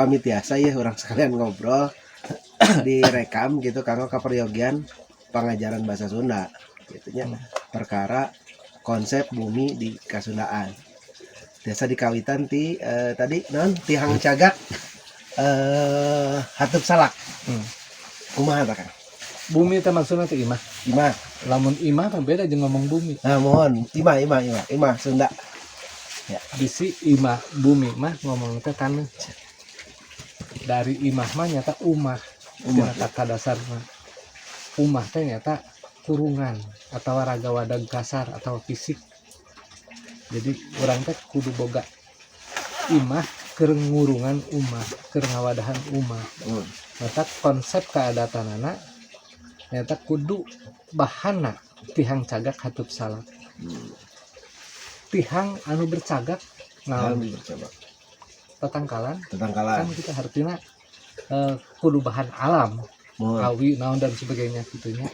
pamit biasa ya orang sekalian ngobrol direkam gitu kanggo kaperyogian pengajaran bahasa Sunda gitunya perkara konsep bumi di Kasundaan biasa dikawitan tadi non tihang cagak hatup salak kumaha ta Kang Bumi teh maksudna teh imah. imah Lamun imah mah beda jeung ngomong bumi. nah mohon imah Sunda Ya, bisi imah bumi mah ngomong teh taneuh. Dari imah mah nyata umah. Tina kata dasar mah. Umah teh nyata kurungan atau raga wadag kasar atau fisik. Jadi urang teh kudu boga imah keur ngurungan umah, keur ngawadahan umah. Mata konsep keadatanana nyata kudu bahana tihang cagak hatup salak. Tihang anu bercagak naon tetangkalan kan kita artinya kudu bahan alam awi naon dan sebagainya gitunya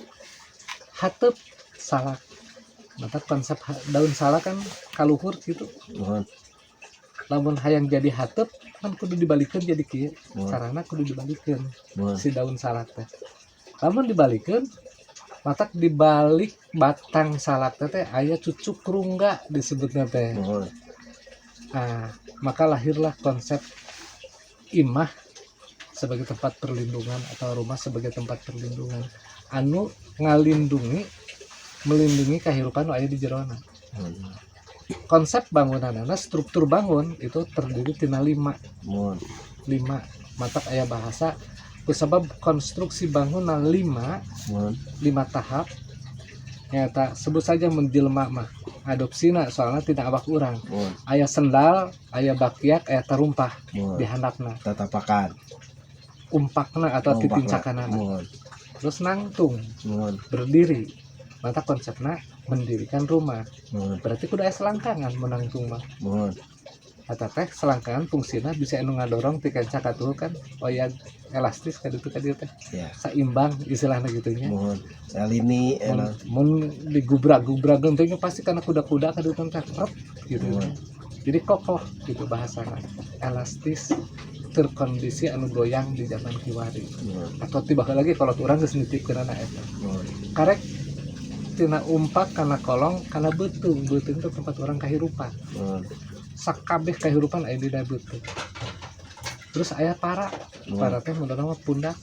hateup salak mata konsep daun salak kan kaluhur gitu lamun hayang jadi hateup kan kudu dibalikeun jadi kieu carana kudu dibalikeun si daun salak teh lamun dibalikeun matak dibalik batang salak teh aya cucuk rungga disebutnya teh. Nah, maka lahirlah konsep imah sebagai tempat perlindungan atau rumah sebagai tempat perlindungan anu melindungi kehidupan aya di jerona. Konsep bangunanana struktur bangun itu terdiri tina 5. 5 matak aya bahasa sebab konstruksi bangunan 5 tahap nyata sebut saja menjelma mah adopsina soalnya tidak awak urang aya sendal aya bakyak aya tarumpah di handapna tatapakan umpakna atau titincakanana terus nangtung berdiri mata konsepna mendirikan rumah berarti kudu aya selangkangan menangtung mah eta teh selangkangan fungsina bisa anu ngadorong ti kancak atuh kan oya elastis ka ditu teh saimbang istilahna gitunya lini mun digubrak-gubrakeun teh pasti kana kuda-kuda ka ditu teh rep gitu jadi kokoh gitu bahasana elastis terkondisi anu goyang di zaman kiwari atau tiba lagi kalau urang geus nitipkeunana eta karek tina umpak kana kolong kana beuteung itu tempat orang kahirupan sakabeh kahirupan aya di beuteung terus aya para teh menurut pundak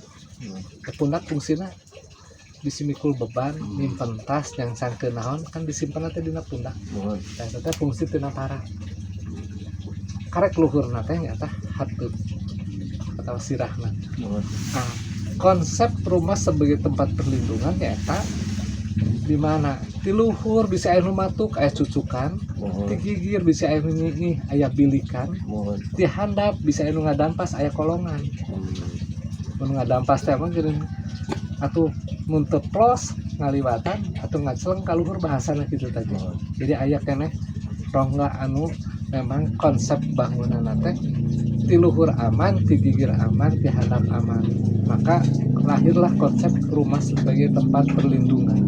pundak fungsina bisi mikul beban nyimpen tas yang sangkeun naon kan disimpen teh dina pundak eta teh fungsi tina para karek luhurna teh nyata hatup atau sirahna nah konsep rumah sebagai tempat perlindungan nyata di mana di luhur bisa air matuk aya cucukan di gigir bisa air nyih aya bilikan di handap bisa air ngadampas aya kolongan mun ngadampas teh mah geuning atuh mun teu plos ngaliwatan atau ngaceleng ka luhur bahasana kitu tadi jadi aya keneh rongga anu memang konsep bangunanna teh ti luhur aman ti gigir aman ti handap aman maka lahirlah konsep rumah sebagai tempat perlindungan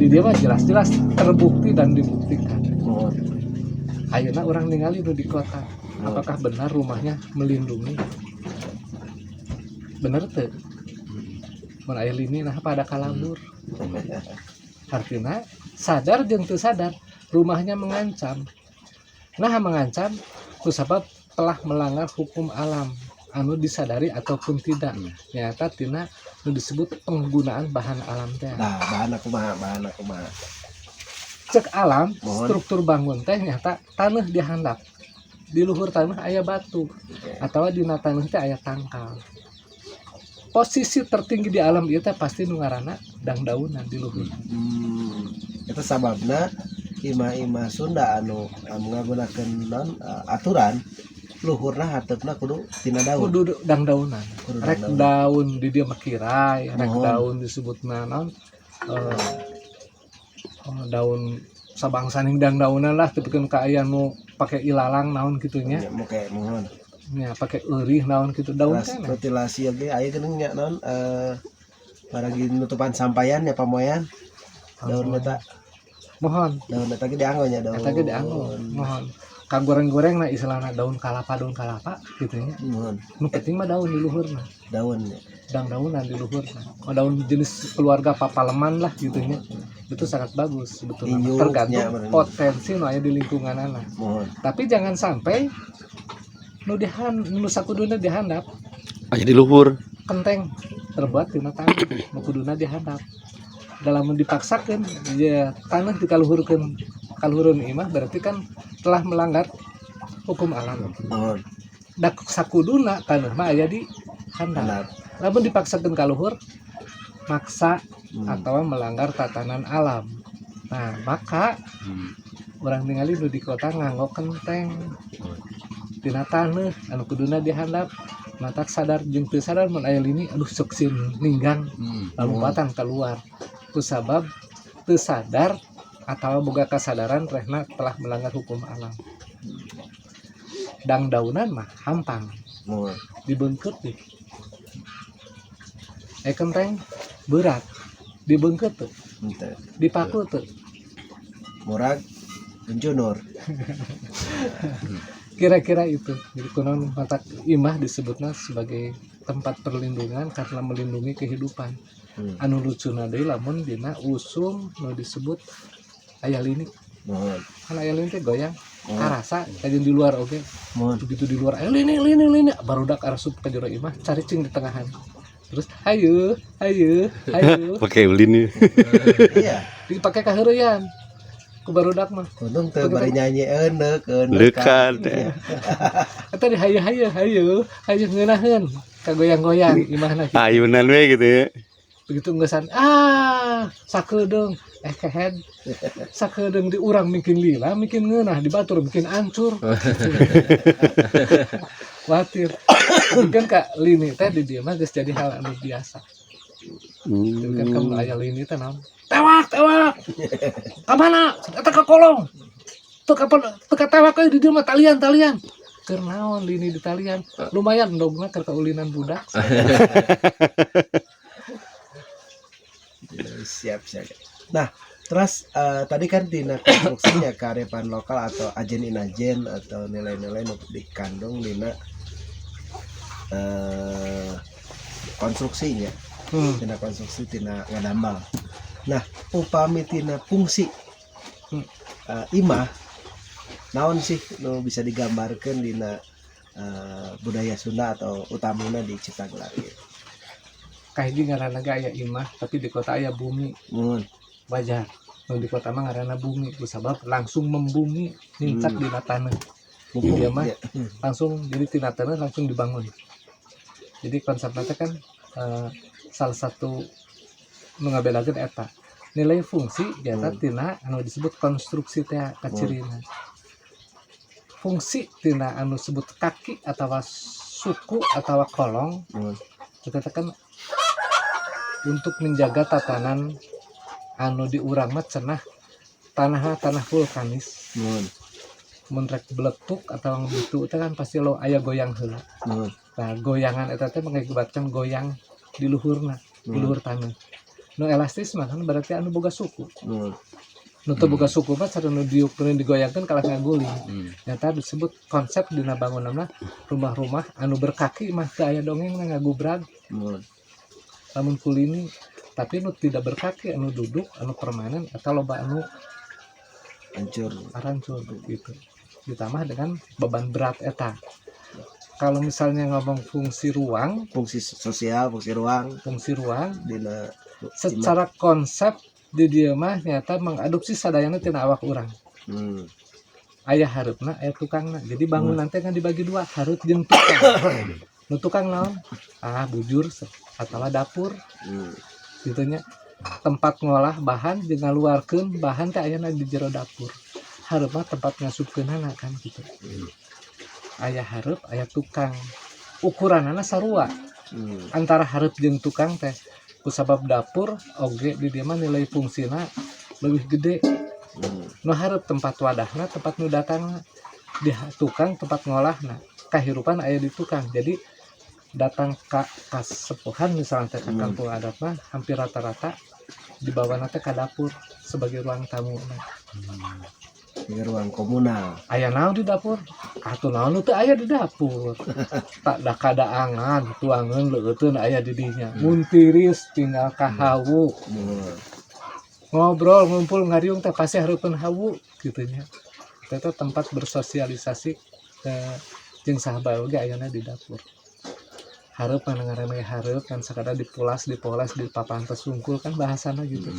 di dia mah jelas-jelas terbukti dan dibuktikan. Ayeuna orang ningali di kota, apakah benar rumahnya melindungi? Bener teu? Mun aya lini nah pada kalabur. Artinya sadar jeung teu sadar rumahnya mengancam. Nah mengancam kusabab telah melanggar hukum alam anu disadari ataupun tidak nyata tina nu disebut penggunaan bahan alam teh. Nah, bahan kumaha. Cek alam, struktur bangun teh nyata taneuh di handap. Di luhur taneuh aya batu atau di taneuh teh aya tangkal. Posisi tertinggi di alam ieu teh pasti nu ngaranna dangdaunan di luhur. Eta sababna imah-imah Sunda anu ngagunakeun aturan luhurna hateupna kudu tina daun. Kudu dangdaunan. Rek daun di dieu makirai, rek daun disebutna naon? Daun sabangsaning dangdaunan lah tepikeun ka aya nu pake ilalang naon kitu nya. Oke, mohon. Nya pake eurih naon kitu daun teh. Ventilasi oge aya geuning nya naon paragi nutupan sampayan ya pamoyan. Daun eta. Mohon. Daun eta ge dianggo nya daun. Eta ge dianggo. Mohon. kagoreng-goreng nah istilahna daun kalapa gitu nya. Mohon. Nu penting mah daun di luhurna. Daun ya. Daunan di luhurna. Daun jenis keluarga papaleman lah gitu nya. Itu sangat bagus sebetulnya. Inyuk, Tergantung nya, bener. potensi nu aya di lingkungan anak. Mohon. Tapi jangan sampai nu sakuduna dihandap Aja di luhur. kenteng terbuat tina tanah nu kuduna dihandap. Dalam dipaksakan ya tanah dikaluhurkeun kaluhurun imah berarti kan telah melanggar hukum alam. Mohon. Da sakuduna tanah mah aya di handap. Handap. Lamun dipaksakeun kaluhur maksa Hmm. atau melanggar tatanan alam. Nah, maka orang ningali nu di kota nganggo kenteng tina taneuh anu kuduna dihandap matak sadar jeung teu sadar mun aya lini aduh sok sin ninggang lompatan keluar kusabab teu sadar atau boga kasadaran rehna telah melanggar hukum alam. Dang daunan mah hampang Mohon. dibeungkeut deui. Kenteng berat dibeungkeut teu Ente. dipaku teu. Murag Junur. Kira-kira itu. Jadi konon mata imah disebutnya sebagai tempat perlindungan karena melindungi kehidupan. Anu lucuna deui lamun dina usum nu disebut aya lini. Mohon. Kan aya lini teh goyang. Karasa kajeun di luar oge. Mohon. Begitu di luar aya lini barudak arasup ka jero imah caricing di tengahan. Terus hayu Pakai ulin nih. Iya. dipakai kaheureyan ku barudak mah. Untung teu bari nyanyi euneuk Dekat. Eta di hayu ngeunaheun kagoyang-goyang imahna gitu. Ayunan we gitu ya. Begitu ngeusan sakedeung kehead sakedeung di urang mungkin lila mungkin ngeunah di batur mungkin ancur khawatir kan kak lini teh di dieu mah geus jadi hal anu biasa. Jadi kan kamu aya lini teh naon tewak ka mana eta ka kolong teu ka tewak euy di dieu mah talian keur naon lini di talian lumayan dogna keur kaulinan budak. Siap. Nah, terus tadi kan dina konstruksinya kearifan lokal atau ajen inajen atau nilai-nilai nu dikandung dina konstruksinya. Tina konstruksi tina ngadambal. Nah, upami tina fungsi imah naon sih nu bisa digambarkeun dina budaya Sunda atau utamina di Ciptagelar ieu. Kahiji ngaranna ge aya imah tapi di kota aya bumi. Wajar nu di kota mah ngaranna bumi kusabab langsung membumi nincak dina taneuh. Dia mah langsung jadi tina taneuh langsung dibangun. Jadi konsepna teh kan salah satu nu ngabedakeun eta nilai fungsi jata tina anu disebut konstruksi teh kacirina. Fungsi tina anu disebut kaki atawa suku atawa kolong kita kan untuk menjaga tatanan anu di urang mah cenah tanah vulkanis. Mun rek beletuk atau gitu teh kan pasti lo aya goyang heula. Nah, goyangan eta teh mengakibatkan goyang di luhurna, di luhur tanah. Nu elastis mah kan berarti anu boga suku. Nu teu boga suku mah cara nu digoyangkeun kalah ngaguling. Nyata disebut konsep dina bangunanna rumah-rumah anu berkaki mah teu aya dongengna ngagubrag. Lamun kulini tapi nu tidak berkaki anu duduk anu permanen atau loba anu hancur gitu. Ditambah dengan beban berat eta. Kalau misalnya ngomong fungsi ruang, fungsi sosial, fungsi ruang dina secara konsep di dieu mah nyata mengadopsi sadayana tina awak urang. Aya hareupna, aya tukangna. Jadi bangunan teh kan dibagi dua, hareup jeung tukang. Nu tukang naon? Bujur atawa dapur. Gitu nya. Tempat ngolah bahan jeung ngaluarkeun bahan teh ayana di jero dapur. Hareup mah tempat ngasupkeunana kan gitu. Aya hareup, aya tukang. Ukuranana sarua. Antara hareup jeung tukang teh kusabab dapur oge di dieu mah nilai fungsina leuwih gede. Nu hareup tempat wadahna, tempat nu datangna. Di tukang tempat ngolahna. Kahirupan aya di tukang. Jadi datang ka kasepuhan misalnya teh ka kampung adat mah hampir rata-rata di bawahna teh ka dapur sebagai ruang tamu. di ruang komunal. Aya naon di dapur? Atuh naon teu aya di dapur. Tak da kadaangan tuangan leuteun aya di dinya. Mun tiris tinggal ka hawu. Mun Ngobrol ngumpul ngariung teh pasti hareupeun hawu kitu nya. Eta tempat bersosialisasi jeung sahabat oge ayana di dapur. Hareup ngaranna hareup kan sakada dipoles di papantes sungkul kan bahasana gitu.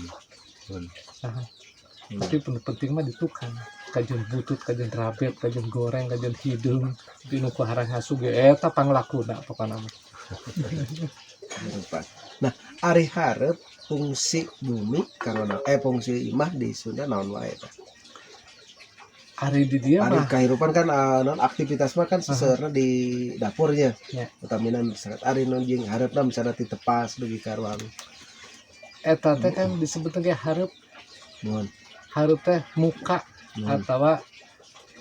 Nah, tapi penting mah di tukang. Kajian butut, kajian rabet, kajian goreng, kajian hidung, di nu kuharang hasu ge eta panglakuna pokona mah. Nah, ari hareup fungsi bumi karena fungsi imah di Sunda naon wae tah? Ari di dia Ari mah kehidupan kan non aktivitas mah kan seseurna di dapurnya. Ya. Utaminan sangat ari non jeung hareupna misalna ti tepas dugi ka ruang. eta teh kan disebut ge hareup. Mun. Hareup teh muka Mun. atawa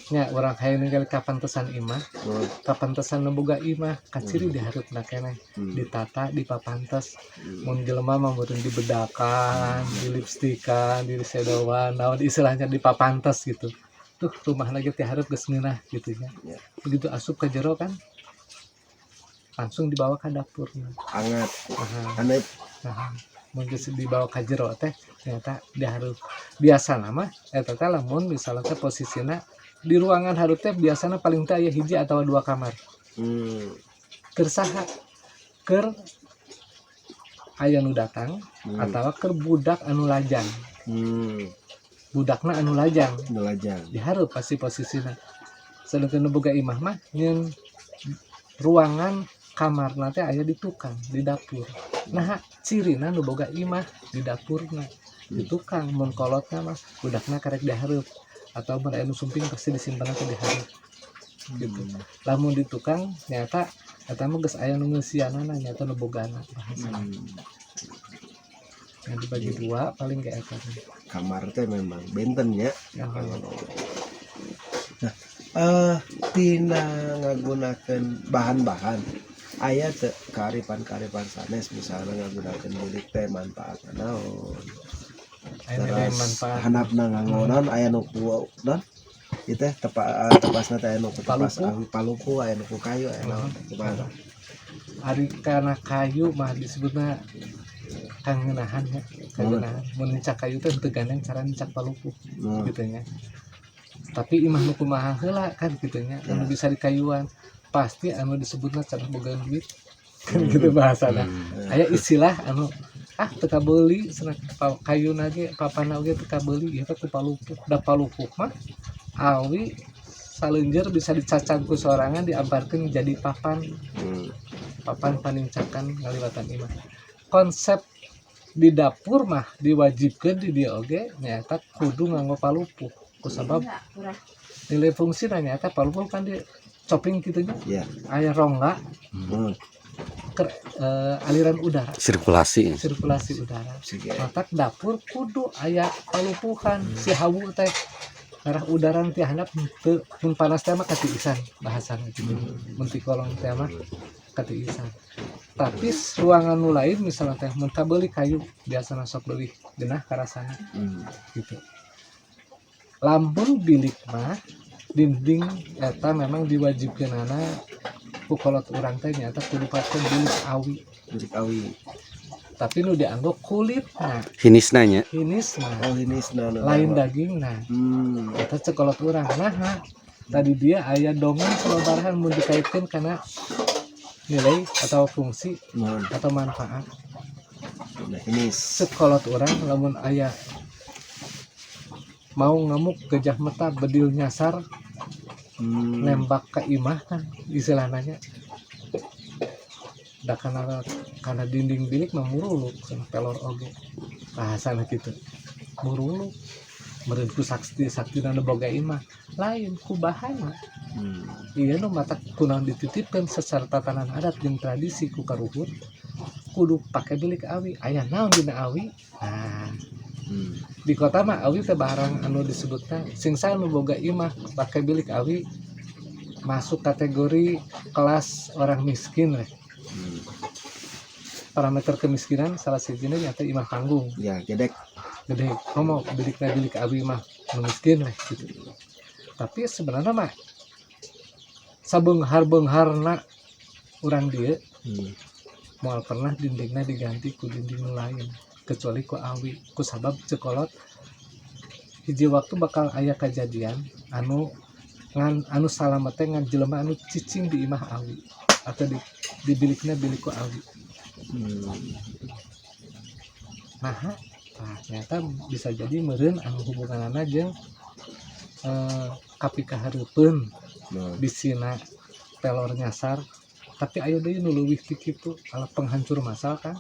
nya urang hayang ninggal kapantesan imah, Mun. kapantesan nu boga imah, kaciri di hareupna keneh. Ditata di papantes. Mun jelema mah meureun dibedakan, di lipstikan, di sedowan, naon istilahnya di papantes gitu. Tuh rumah lagi ti hareup geus ngeunah gitu nya. Ya. Begitu asup ke jero kan langsung dibawa ke dapur. Angat. Nah, Hanep. mun geus dibawa ka jero teh ternyata dihareup. Biasana mah eta teh lamun misalnya teh posisina di ruangan hareup teh biasana paling teh aya hiji atawa 2 kamar. Keur saha? Keur aya nu datang atawa keur budak anu lajang. Budakna anu lajang Nelajang. dihareup pasti posisina. Sedangkan nu boga imah mah nyeun ruangan kamarna teh aya di tukang, di dapur. Nah, cirina nu boga imah di dapurna, di tukang. Mun kolotna mah budakna karek dihareup atau mun aya nu sumping pasti disimpenna teh dihareup. Gitu. Lamun di tukang nyata eta mah geus aya nu ngeusianana nyata nu bogana bahasa. Yang dibagi dua paling kayak eta. Kamar teh memang benten ya. Ya, Nah, tina ngagunakeun bahan-bahan aya teu kearifan-kearifan sanes misalnya ngagunakeun bilik teh manfaatna naon. aya yang manfaat. Handapna nganggonan aya nu ku non ieu teh tepasna teh aya nu ku tepas awi palupu aya nu ku kayu aya naon kumaha. Ari kana kayu mah disebutna kangeunahan ya. Kangeunahan. Mun nicak kayu teh teu gandeng cara nicak palupu gitu nya. Tapi imah nu kumaha heula kan kitu nya anu bisa di kayuan pasti anu disebutna cenah boga duit kan gitu bahasana. Aya istilah anu teu kabeuli cenah kayuna ge papana oge teu kabeuli ieu teh ku palupuh. Da palupuh mah awi saleunjeur bisa dicacang ku sorangan diamparkeun jadi papan. Papan panincakan ngaliwatan imah. Konsep di dapur mah diwajibkeun di dieu oge nyaeta kudu nganggo palupuh. Kusabab nilai fungsi nanya palupuh kan di coping gitu nya. Iya. Aya rongga aliran udara. Sirkulasi Udara. Maka dapur kudu aya palupuhan si hawu teh ngarah udara ti handap teu mun panas teh mah katiisan bahasana gitu. Mun ti kolong teh mah katiisan. Tapi ruangan nu lain misalnya teh mun kabeuli kayu biasana sok leuwih geunah karasana. Gitu. Lamun bilik mah dinding eta memang diwajibkeunana ku kolot urang teh nyata kudu pakeun bilik awi. Bilik awi. Tapi nu dianggo kulitna. hinisna nya. Hinisna. Oh, hinisna Lain dagingna. Eta cekolot urang. Nah, tadi dia aya dongeng sababarahan mun dikaitkeun kana nilai atau fungsi atau manfaat. Nah, ini Sekolot urang lamun aya mau ngamuk gejah mata bedil nyasar nembak ke imah kan istilahnya da kana dinding bilik mah muruluk cenah pelor oge bahasana kitu muruluk meureun ku sakti-saktina nu boga imah lain ku bahana ieu nu mata kunaon dititipkeun secara tatanan adat jeung tradisi ku karuhut kudu pake bilik awi aya naon dina awi. Nah di kota mah awi teh barang anu disebutna singsa anu boga imah pakai bilik awi masuk kategori kelas orang miskin parameter kemiskinan salah satunya nyata imah panggung Ya, gedek. gede ngomong bilik abi mah nu miskin lah gitu. Tapi sebenarnya mah sabeunghar-beungharna urang dieu moal pernah dindingna diganti ku dinding lain kecuali ku awi ku sabab cekolot hiji waktu bakal aya kejadian anu salamet teh ngan jelema anu cicing di imah awi atau di bilikna bilik ku awi. Nah, ternyata bisa jadi meureun anu hubunganana jeung kapika hareupeun bisina pelor nyasar tapi aya deui nu leuwih ti kitu alat penghancur massal kan.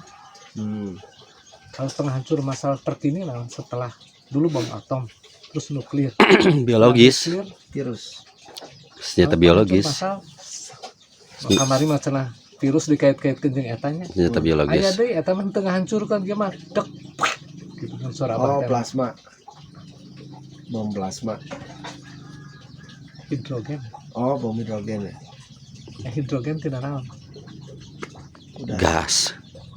Alat penghancur massal terkini lah setelah dulu bom atom terus nuklir Biologis, nuklir, Virus. senjata alat biologis, penghancur massal kamari mah cenah virus dikait-kaitkeun jeung etanya senjata aya biologis. deui eta mah teu ngahancurkeun ge mah dek gitu kan suara Oh, abah teh. plasma. Bom plasma. Hidrogen Oh, bom hidrogen ya. hidrogen tidak naon Udah. Gas,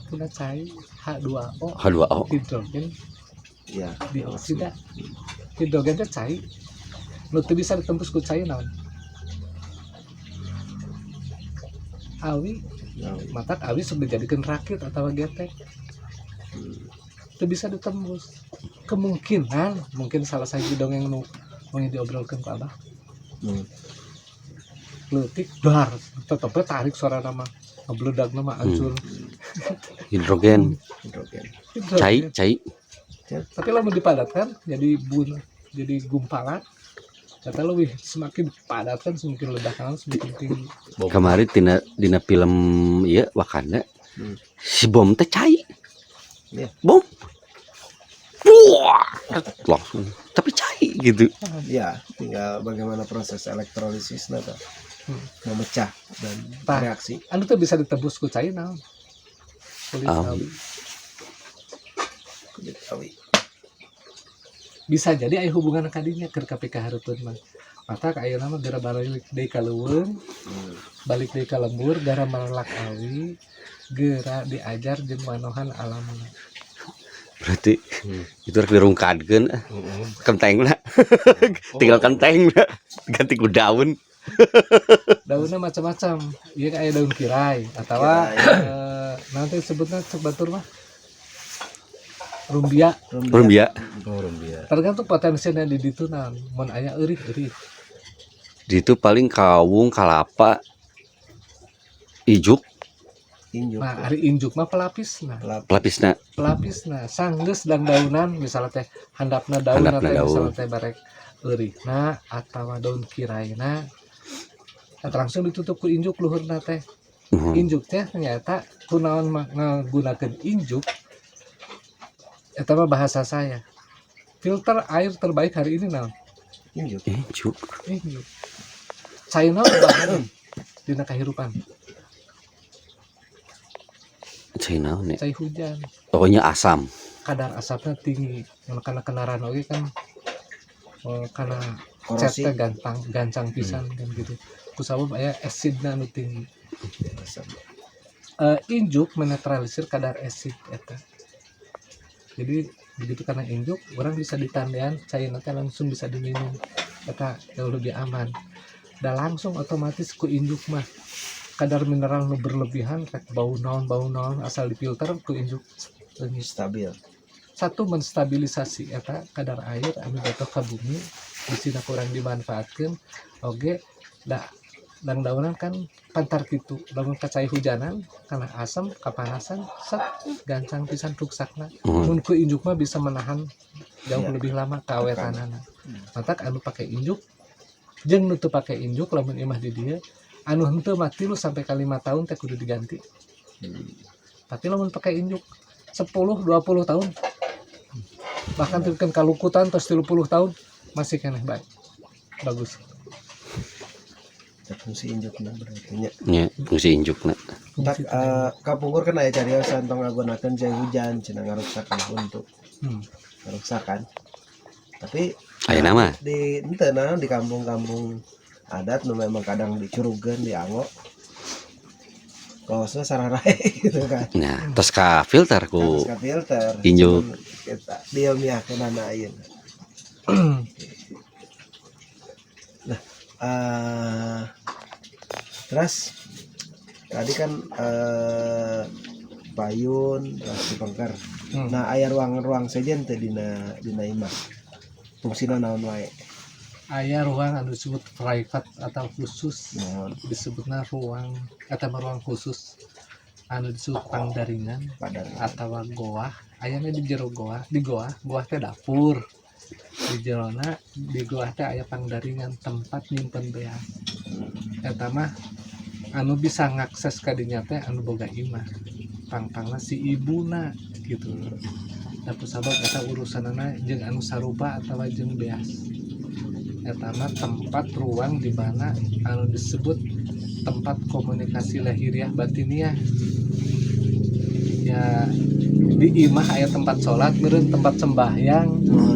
tidak cair H2O H2O. hidrogen Ya. dioksida hidrogen teh cair nu teu bisa ditembus ku cair naon awi matak awi sok dijadikeun rakit atawa getek teu bisa ditembus kemungkinan mungkin salah satu dongeng nu mau diobrolkeun ku abah leutik dar tetep tarik suara nama ngebledak nama hancur Hidrogen, Hidrogen. cai, cai. tapi lamun dipadatkan jadi gumpalan kata lebih semakin padat kan semakin ledakan semakin tinggi. Kemarin dina film ieu Wakanda. Si bom teh cai. Iya. Bom. Wah, langsung. Tapi cai gitu. Ya, tinggal bagaimana proses elektrolisis tuh memecah dan Tah. reaksi. Anu tuh bisa ditebus ku cai naon kulit awi. Kulit awi. Bisa jadi aya hubungan kadinya keur KPK hareupeun mah mata ayeuna mah gara balik deui ka leuweung balik deui ka lembur gara melelak awi geura diajar jeung manohan alamna. Berarti itu rek dirungkadkeun kenteng lah. Tinggal kenteng lah. Ganti ku daun. Daunnya macam-macam ieu aya daun kirai atawa nanti sebutnya cek batur mah rumbia Rumbia. tergantung potensinya di ditu naon mun aya eurit Di itu paling kawung, kalapa, ijuk, Injuk. nah ari injuk mah pelapisna pelapisna. sanggeus dan daunan misalnya teh handapna daun Handapna atau daun. misalnya teh barek eurihna atawa daun kiraina eta langsung ditutup ku injuk luhurna teh injuk teh ternyata kunaon ngagunakeun injuk eta mah bahasa saya filter air terbaik hari ini naon Injuk. Ijuk. injuk China bahan dina kahirupan Cina nih. cai hujan Pokoknya asam. kadar asapnya tinggi karena kenaran oge kan karena Korosi. catnya gancang pisan kan gitu kusabab aya asidna anu tinggi injuk menetralisir kadar asid eta jadi begitu karena injuk orang bisa ditandean cairna teh langsung bisa diminum eta jauh lebih aman dan langsung otomatis ku injuk mah kadar mineral nu berlebihan rek bau naon asal difilter ku injuk Stabil. satu menstabilisasi eta kadar air anu jatuh ke bumi disina kurang dimanfaatkan oge dan daunan kan pantar gitu lamun kacai hujanan karena asam kapanasan set gancang pisan ruksakna mun ku injuk mah bisa menahan jauh lebih lama kawetanana matak anu pakai injuk jeung nu teu pake injuk lamun imah di dieu anu henteu mah 3 sampai 5 tahun teh kudu diganti tapi lamun pakai injuk 10-20 tahun bahkan terkeun kalukutan terus 30 tahun masih keneh baik bagus Fungsi injukna berarti nya. Ya, fungsi injukna. Tak kapungkur kan aya cariosan tong ngagunakeun cai hujan cenah ngaruksakan untuk ngaruksakan. Tapi Aya nama. di henteu naon di kampung-kampung adat nu memang kadang dicurugkeun di ango kaosnya sararai gitu kan. Nah, terus ka filter Harus ku ka filter. Injuk. Cuman kita dia miakeun ayeuna. Eh terus tadi kan payun terus dipengker. Nah, aya ruang-ruang sejen teh dina imah. Fungsina naon wae. Aya ruang anu disebut private atau khusus, Naon disebutna ruang eta mah ruang khusus anu disebut pangdaringan padahal atau goa. Ayana di jero goa, di goa teh dapur, di jerona di goa teh aya pangdaringan tempat nyimpen beas. Eta mah anu bisa ngakses ka dinya teh anu boga imah, pangpangna si ibuna gitu. Tapi sabab eta urusanana jeung anu sarupa atawa jeung beas. Eta mah tempat ruang di mana anu disebut tempat komunikasi lahiriah batiniah. Ya di imah aya tempat sholat, meureun tempat sembahyang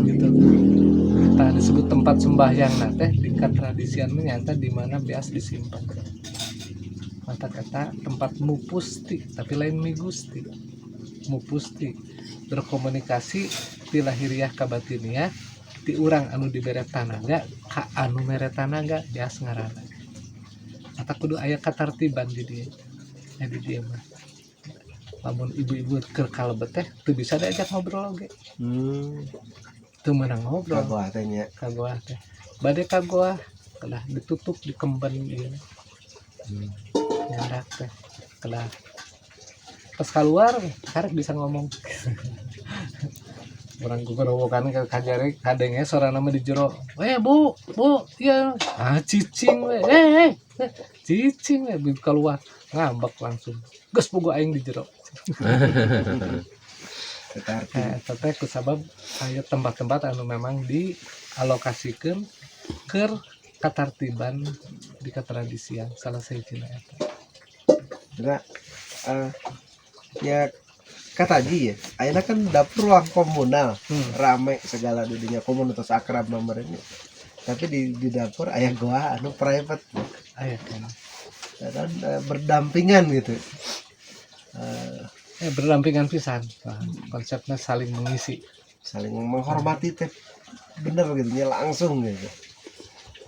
gitu. Tah disebut tempat sembahyang teh di katradisian nyata di mana beas disimpan. Mata kata tempat mupusti tapi lain migusti. Mupusti berkomunikasi di lahiriah ka batiniah ti urang anu dibere tanaga ka anu mere tanaga beas ngaranna. Eta kudu aya katartiban di dieu. Di dieu mah. Lamun ibu-ibu keur kalebet teh teu bisa diajak ngobrol oge. Teu meunang ngobrol. kagoah teh nya. Kagoah teh. Bade kagoah kedah ditutup dikemben ieu. Nyandak teh kedah. Pas keluar karek bisa ngomong. Orang gugorowokan ke kajari kadenge sora nama di jero. Bu, iya. Ah cicing we. Cicing we begitu keluar ngambek langsung. Geus boga aing di jero. Teteh kusabab aya tempat-tempat anu memang dialokasikeun keur katartiban di katradisian salah sahijina eta. Juga ya kataji ya ayeuna kan dapur ruang komunal rame segala dudunya komunitas akrab nomornya tapi di dapur aya goa anu private Aya kan. dan berdampingan gitu Berdampingan pisan. Konsepnya saling mengisi. saling menghormati teh bener gitu nya langsung gitu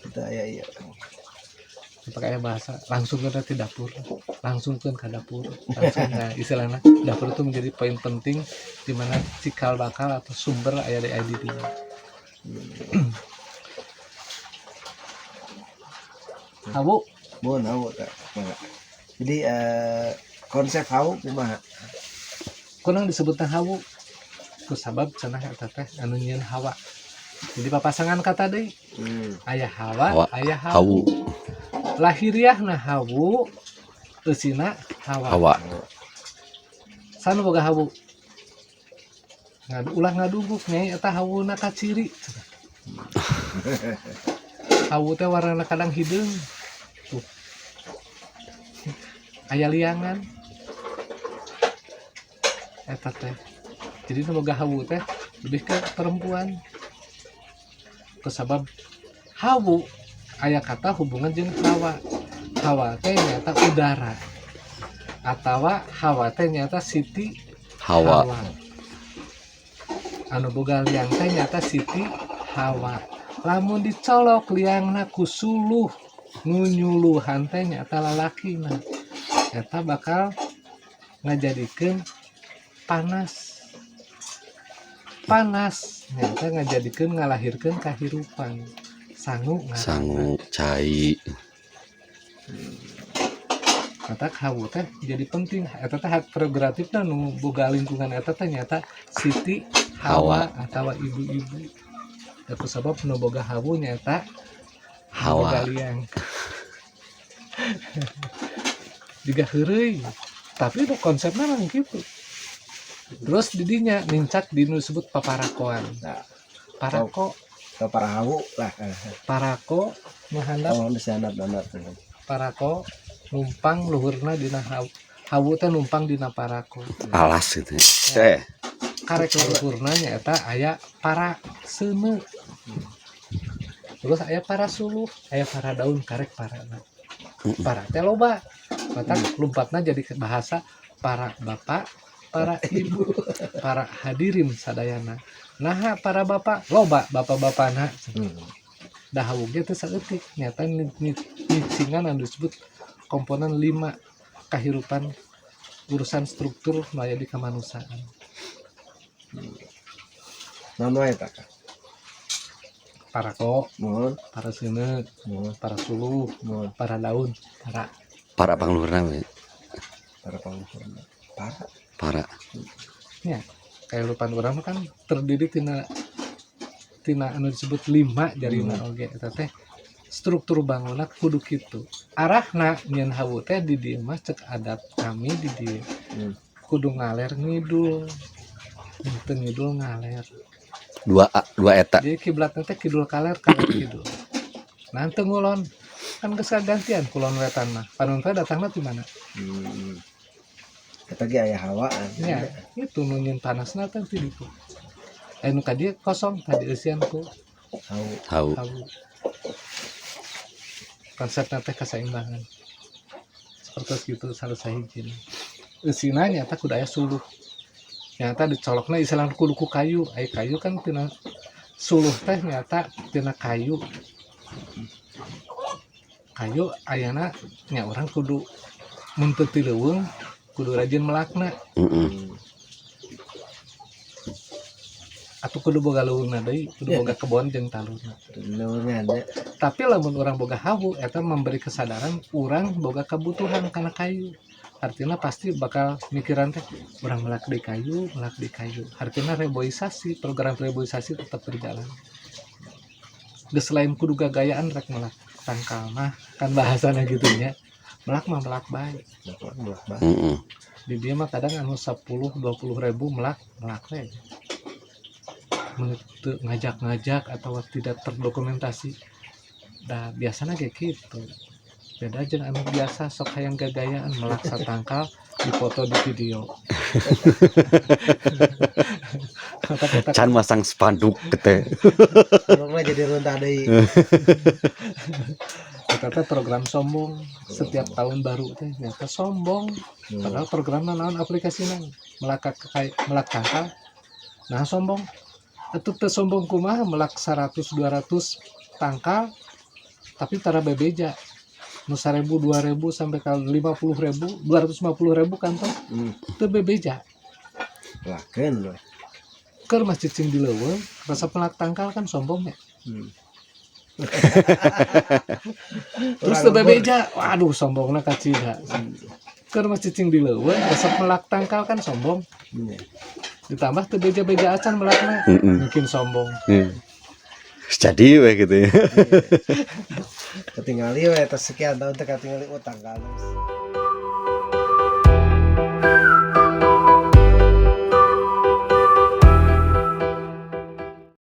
kita ya Pakai bahasa langsung ke dapur, langsung ke dapur, langsung. Nah istilahnya dapur itu menjadi poin penting di mana cikal bakal atau sumber aya di dia. Hawu, mun hawu teh jadi konsep hawu kumaha kunang disebutna hawu kusabab cenah eta teh anu nyieun hawa. Jadi papasangan kata deui aya hawa, aya hawu. Lahiriahna hawu, eusina hawa. Sanu boga hawu. Ulah ngaduguk nyai eta hawuna kaciri. Hawu teh warna kadang hideung. Tuh. Aya liangan. Eta teh. Jadi nu boga hawu teh lebih ke perempuan. Kusabab hawu aya kata hubungan jeung hawa. Hawa teh nyata udara. Atawa hawa teh nyata siti hawa. Anu boga liang teh nyata siti hawa. Lamun dicolok liangna ku suluh nu nyuluhan teh nyata lalakina. Eta bakal ngajadikeun panas. Panas nyata ngajadikeun ngalahirkeun kahirupan. Sangu cai kata hawu teh jadi penting eta teh hak prerogatifna nu boga lingkungan eta teh nyata siti hawa atawa ibu-ibu. Eta sabab nu boga hawu nyata hawa liang. Juga heureuy tapi itu konsepna mah kitu. Terus didinya nincak di nu disebut paparakoan. Parako para hawu lah parako nu handap parako numpang luhurna dina hawu teh numpang dina parako alas gitu karek luhurna nyaeta aya para seuneu terus aya para suluh aya para daun karek para teh loba maka lompatna jadi ke bahasa para bapak, para ibu, para hadirin sadayana. Nah, para bapak loba bapak-bapakna. Dah hawu ge teh saeutik nyata nyicingan anu disebut komponen 5 kahirupan urusan struktur nu aya di kamanusiaan. Nama eta Kang. Para ko, Mohon, para seuneu, mohon, para suluh, mohon. para daun, Para pangluhurna we. Para pengukurna. Para. Para. ya kehidupan urang kan terdiri tina anu disebut 5 jarina oge eta teh struktur bangunan kudu kitu arahna nyen hawu teh di dieu mah cek adat kami di dieu kudu ngaler ngidul teu ngidul ngaler Dua eta. jadi kiblatna teh kidul kaler kaler kidul nah teu ngulon kan geus gantian kulon wetan mah panon teh datangna di mana Eta ge aya hawaan. ya itu nu nyen panasna teh di ditu nu ka dieu kosong tadi eusian ku Tahu. hawu konsepnya teh keseimbangan seperti itu harus hijin eusina nyata kudu aya suluh nyata dicolokna istilah kudu ku kayu aya kayu kan tina suluh teh nyata tina kayu ayana nya orang kudu mun teu ti leuweung kudu rajin melakna atau kudu boga leuweungna deui kudu boga kebon jeung taluna Leuweungan ya. tapi lamun orang boga hawu eta memberi kesadaran orang boga kebutuhan karena kayu artinya pasti bakal mikiran teh orang melak di kayu artinya reboisasi program reboisasi tetap berjalan geus selain kudu gagayaan rek melak tangkal mah kan bahasana gitu nya melak mah melak bae di dia mah kadang anu 10-20 ribu melak we ngajak-ngajak atau tidak terdokumentasi dah biasanya kayak gitu beda jeung anu biasa sok hayang gagayaan melaksa tangkal dipoto di video Can masang spanduk teh. Rumah jadi runtah deui. Kita program sombong setiap tahun baru teh nyata sombong padahal programnya naon aplikasinya melak tangkal nah sombong itu teh sombong kumaha melak 100-200 tangkal tapi tara bebeja nu 1.000 2.000 sampai ke 50.000 250.000 kantong teu bebeja Lakeun we. keur mah cicing di leuweung rasa melak tangkal kan sombong ya terus teu bebeja waduh sombongna kacida keur mah cicing di leuweung rasa melak tangkal kan sombong ditambah teu beja-beja acan melakna mungkin sombong Jadi we gitu ya. Ketinggali we tos sekian tahun teh katingali utang kalus.